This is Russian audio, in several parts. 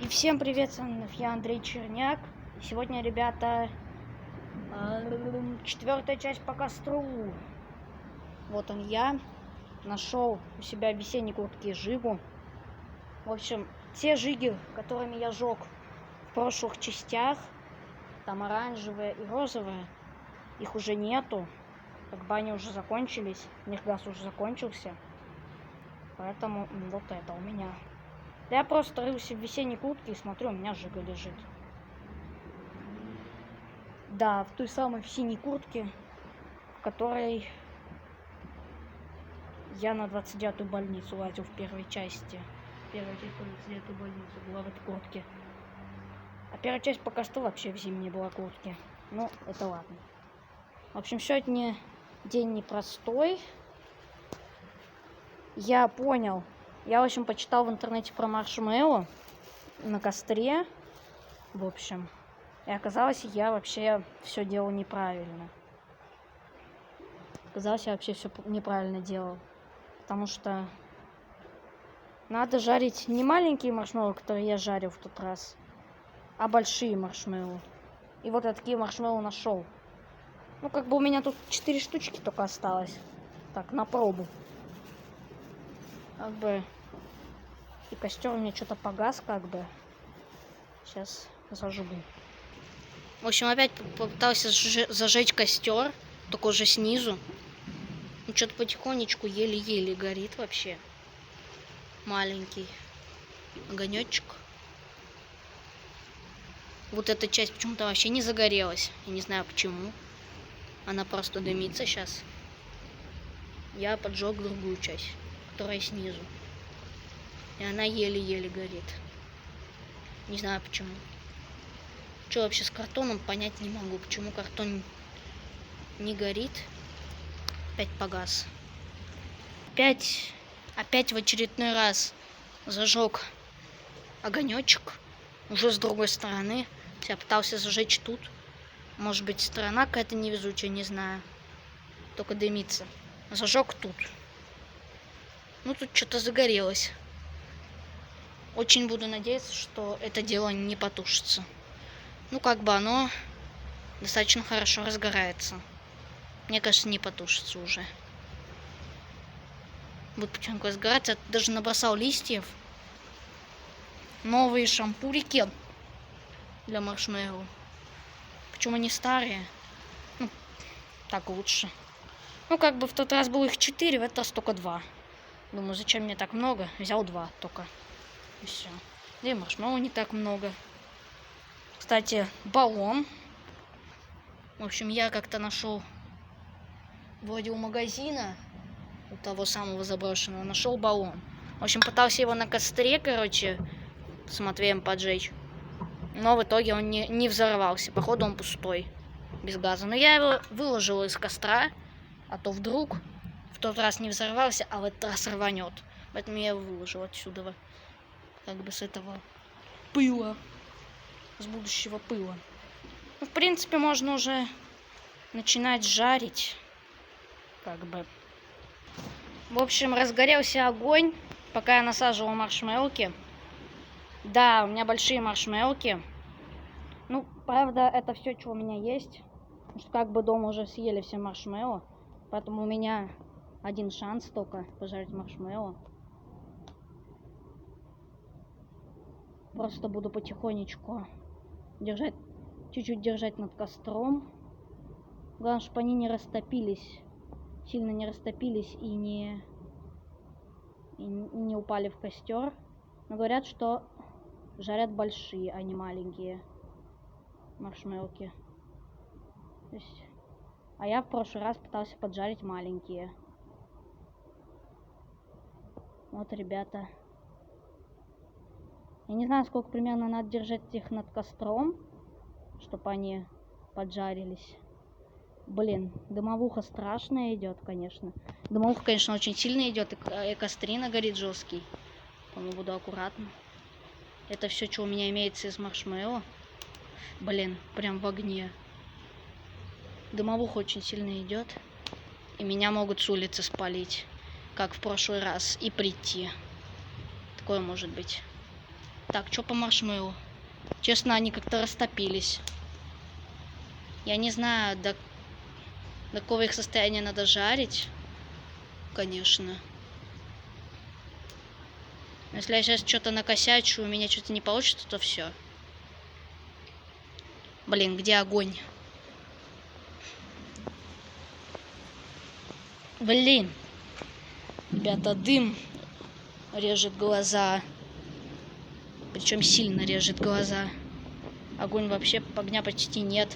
И всем привет, я Андрей Черняк. Сегодня, ребята, четвертая часть по костру. Вот он я. Нашел у себя в весенней куртке жигу. В общем, те жиги, которыми я жег в прошлых частях, там оранжевые и розовые, их уже нету. Как бы они уже закончились, у них газ уже закончился. Поэтому вот это у меня. Я просто рылся в весенней куртке и смотрю, у меня жига лежит. Да, в той самой синей куртке, в которой я на 29-ю больницу лазил в первой части. Первая часть по 29-ю больницу была в этой куртке. А первая часть по костру вообще в зимней была куртке. Ну, это ладно. В общем, сегодня день непростой. Я понял. Я, в общем, почитал в интернете про маршмеллоу на костре. В общем. И оказалось, я вообще все делал неправильно. Оказалось, я вообще все неправильно делал. Потому что надо жарить не маленькие маршмеллоу, которые я жарил в тот раз, а большие маршмеллоу. И вот я такие маршмеллоу нашел. Ну, как бы у меня тут 4 штучки только осталось. Так, на пробу. Как бы... И костер у меня что-то погас, как бы. Сейчас зажгу. В общем, опять попытался зажечь костер, только уже снизу. Ну, что-то потихонечку, еле-еле горит вообще. Маленький огонечек. Вот эта часть почему-то вообще не загорелась. Я не знаю почему. Она просто дымится сейчас. Я поджег другую часть, которая снизу. И она еле-еле горит. Не знаю почему. Что вообще с картоном, понять не могу. Почему картон не горит. Опять погас. Опять в очередной раз зажег огонечек. Уже с другой стороны. Я пытался зажечь тут. Может быть, сторона какая-то невезучая, не знаю. Только дымится. Зажег тут. Ну, тут что-то загорелось. Очень буду надеяться, что это дело не потушится. Ну, как бы оно достаточно хорошо разгорается. Мне кажется, не потушится уже. Вот потихоньку разгорается. Я даже набросал листьев. Новые шампурики для маршмеллоу. Почему они старые? Ну, так лучше. Ну, как бы в тот раз было их 4, в этот раз только 2. Думаю, зачем мне так много? Взял 2 только. И все. Да и маршмеллоу не так много. Кстати, баллон. В общем, я как-то нашел вроде у магазина, у того самого заброшенного, нашел баллон. В общем, пытался его на костре, короче, с Матвеем поджечь. Но в итоге он не взорвался. Походу, он пустой, без газа. Но я его выложил из костра, а то вдруг в тот раз не взорвался, а в этот раз рванет. Поэтому я его выложил отсюда, как бы с этого пыла, с будущего пыла. Ну, в принципе, можно уже начинать жарить, как бы. В общем, разгорелся огонь, пока я насаживал маршмеллоуки. Да, у меня большие маршмеллоуки. Ну, правда, это все, что у меня есть. Потому что как бы дома уже съели все маршмеллоу. Поэтому у меня один шанс только пожарить маршмеллоу. Просто буду потихонечку держать, чуть-чуть держать над костром. Главное, чтобы они не растопились, сильно не растопились и не упали в костер. Но говорят, что жарят большие, а не маленькие маршмеллоуки. А я в прошлый раз пытался поджарить маленькие. Вот, ребята. Я не знаю, сколько примерно надо держать их над костром, чтобы они поджарились. Блин, дымовуха страшная идет, конечно. Дымовуха, конечно, очень сильно идет, и кострина горит жесткий. Поэтому буду аккуратно. Это все, что у меня имеется из маршмеллоу. Блин, прям в огне. Дымовуха очень сильно идет. И меня могут с улицы спалить, как в прошлый раз, и прийти. Такое может быть. Так, что по маршмеллоу? Честно, они как-то растопились. Я не знаю, до какого их состояния надо жарить, конечно. Если я сейчас что-то накосячу, у меня что-то не получится, то все. Блин, где огонь? Блин. Ребята, дым режет глаза. Причем сильно режет глаза. Огонь вообще, огня почти нет.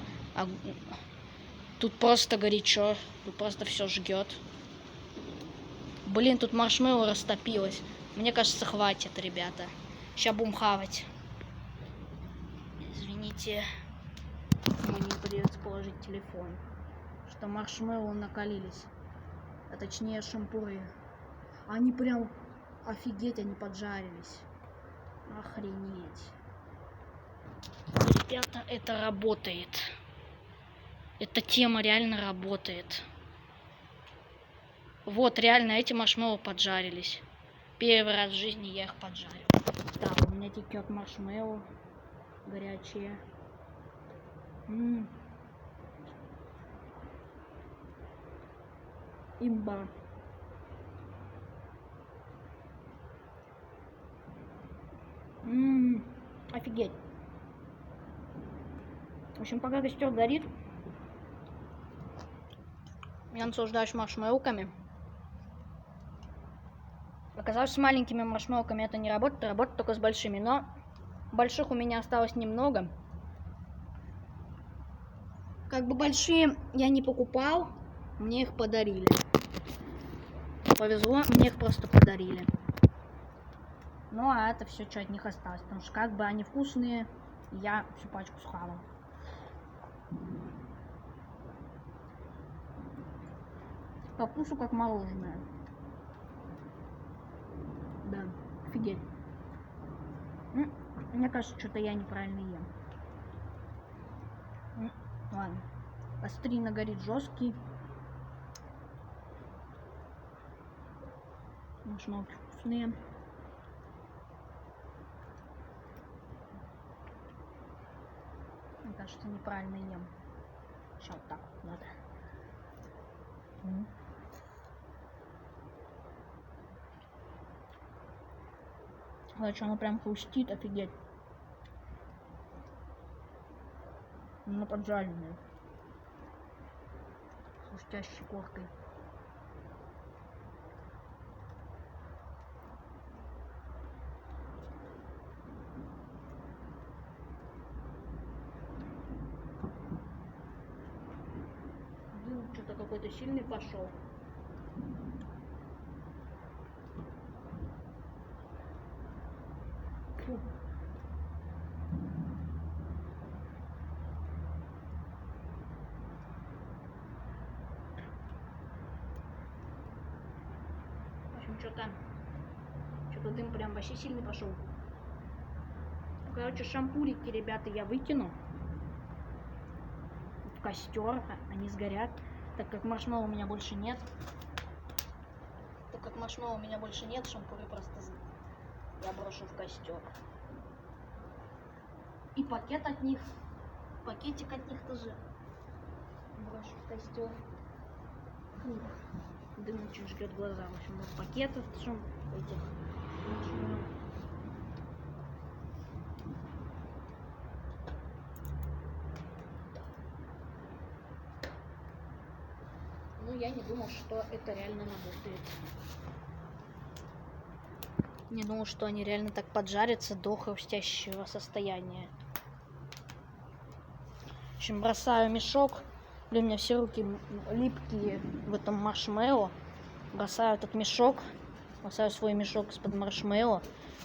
Тут просто горячо. Тут просто все жгет. Блин, тут маршмеллоу растопилось. Мне кажется, хватит, ребята. Сейчас будем хавать. Извините. Мне придется положить телефон. Что маршмеллоу накалились. А точнее шампуры. Они прям... Офигеть, они поджарились. Охренеть. Ребята, это работает. Эта тема реально работает. Вот, реально, эти маршмеллоу поджарились. Первый раз в жизни я их поджарил. Так, у меня текет маршмеллоу. Горячие. Имба. Офигеть. В общем, пока костер горит, я наслаждаюсь маршмеллоуками. Оказалось, с маленькими маршмеллоуками это не работает, работает только с большими. Но больших у меня осталось немного. Как бы большие я не покупал, мне их подарили. Повезло, мне их просто подарили. Ну а это все, что от них осталось. Потому что как бы они вкусные, я всю пачку схавал. По вкусу как мороженое. Да, офигеть. Мне кажется, что-то я неправильно ем. Ладно. Острина горит жесткий. Маршмеллоу вкусные. Мне кажется, неправильно ем. Сейчас вот так вот надо. Значит, оно прям хрустит, офигеть. Оно поджаренное. Хрустящей коркой. Дым что-то какой-то сильный пошел. Фу. В общем, что-то дым прям вообще сильный пошел. Короче, шампурики, ребята, я выкину в костер, они сгорят. Так как маршмеллоу у меня больше нет. Шампуры просто я брошу в костер. И пакетик от них тоже брошу в костер. Дым очень жгет глаза. В общем, вот пакетов этих маршмеллоу. Ну, я не думал, что это реально работает. Не думал, что они реально так поджарятся до хрустящего состояния. В общем, бросаю мешок. Блин, у меня все руки липкие в этом маршмеллоу. Бросаю этот мешок. Бросаю свой мешок из-под маршмеллоу.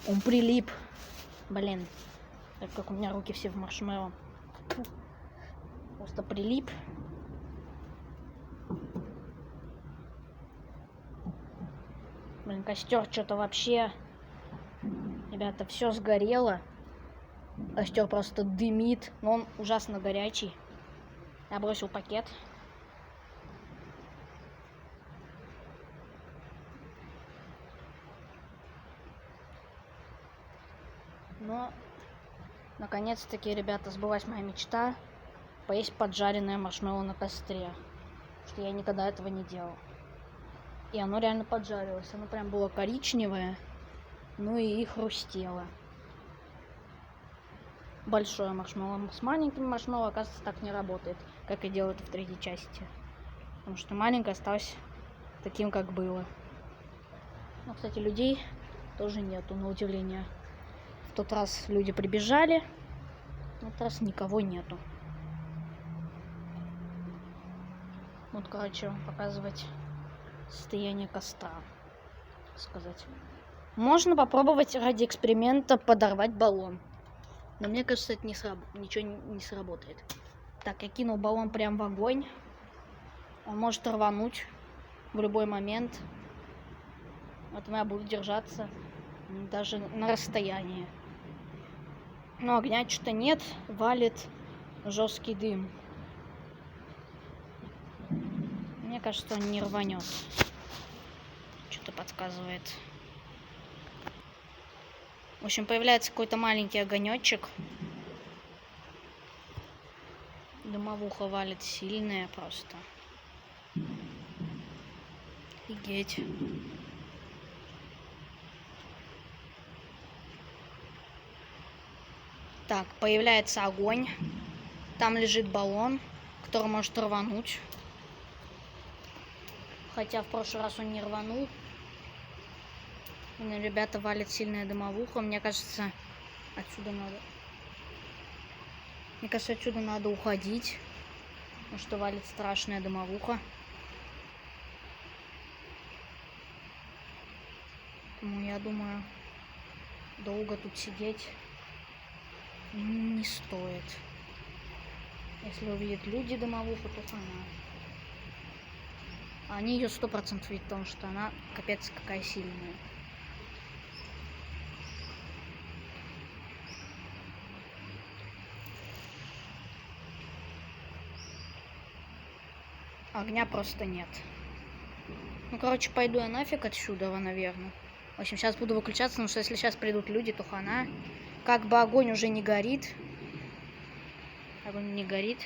Он прилип. Блин. Так как у меня руки все в маршмеллоу. Просто прилип. Блин, костер что-то вообще... Ребята, все сгорело. Костер просто дымит. Но он ужасно горячий. Я бросил пакет. Но Наконец-таки, ребята, сбылась моя мечта поесть поджаренное маршмеллоу на костре. Потому что я никогда этого не делал. И оно реально поджарилось. Оно прям было коричневое, ну и хрустело. Большое маршмеллоу. С маленьким маршмеллоу, оказывается, так не работает, как и делают в третьей части. Потому что маленькое осталось таким, как было. Но, кстати, людей тоже нету, на удивление. В тот раз люди прибежали, в этот раз никого нету. Вот, короче, показывать состояние костра, так сказать. Можно попробовать ради эксперимента подорвать баллон. Но мне кажется, это ничего не сработает. Так, я кинул баллон прям в огонь. Он может рвануть в любой момент. Вот я буду держаться даже на расстоянии. Но огня что-то нет, валит жесткий дым. Мне кажется, он не рванет. Что-то подсказывает. В общем, появляется какой-то маленький огонечек. Дымовуха валит сильная просто. Офигеть. Так, появляется огонь. Там лежит баллон, который может рвануть. Хотя в прошлый раз он не рванул. Ребята, валит сильная дымовуха. Мне кажется, отсюда надо уходить. Потому что валит страшная дымовуха. Поэтому я думаю, долго тут сидеть не стоит. Если увидят люди дымовуху, то она. Они ее 100% видят, потому что она капец какая сильная. Огня просто нет. Ну, короче, пойду я нафиг отсюда, наверное. В общем, сейчас буду выключаться, потому что если сейчас придут люди, то хана. Как бы огонь уже не горит. Огонь не горит.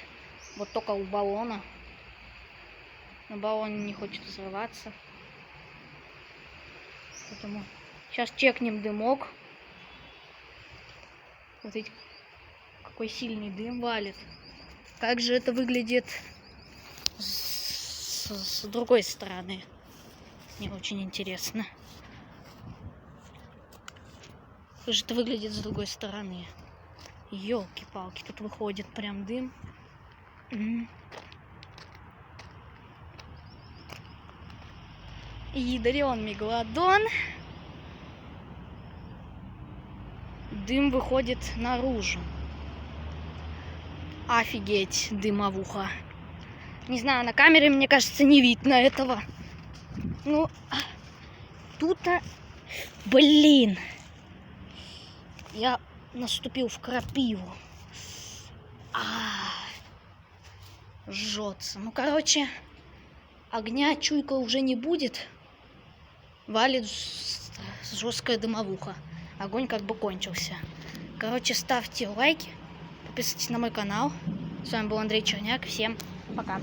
Вот только у баллона. Но баллон не хочет взрываться. Поэтому сейчас чекнем дымок. Смотрите, какой сильный дым валит. Как же это выглядит с другой стороны? Мне очень интересно. Как же это выглядит с другой стороны? Ёлки-палки, тут выходит прям дым. Ядрён мегалодон. Дым выходит наружу. Офигеть, дымовуха. Не знаю, на камере, мне кажется, не видно этого. Ну, тут-то... Блин. Я наступил в крапиву. Жжется. Ну, короче, огня чуйка уже не будет. Валит жесткая дымовуха. Огонь как бы кончился. Короче, ставьте лайки, подписывайтесь на мой канал. С вами был Андрей Черняк. Всем пока.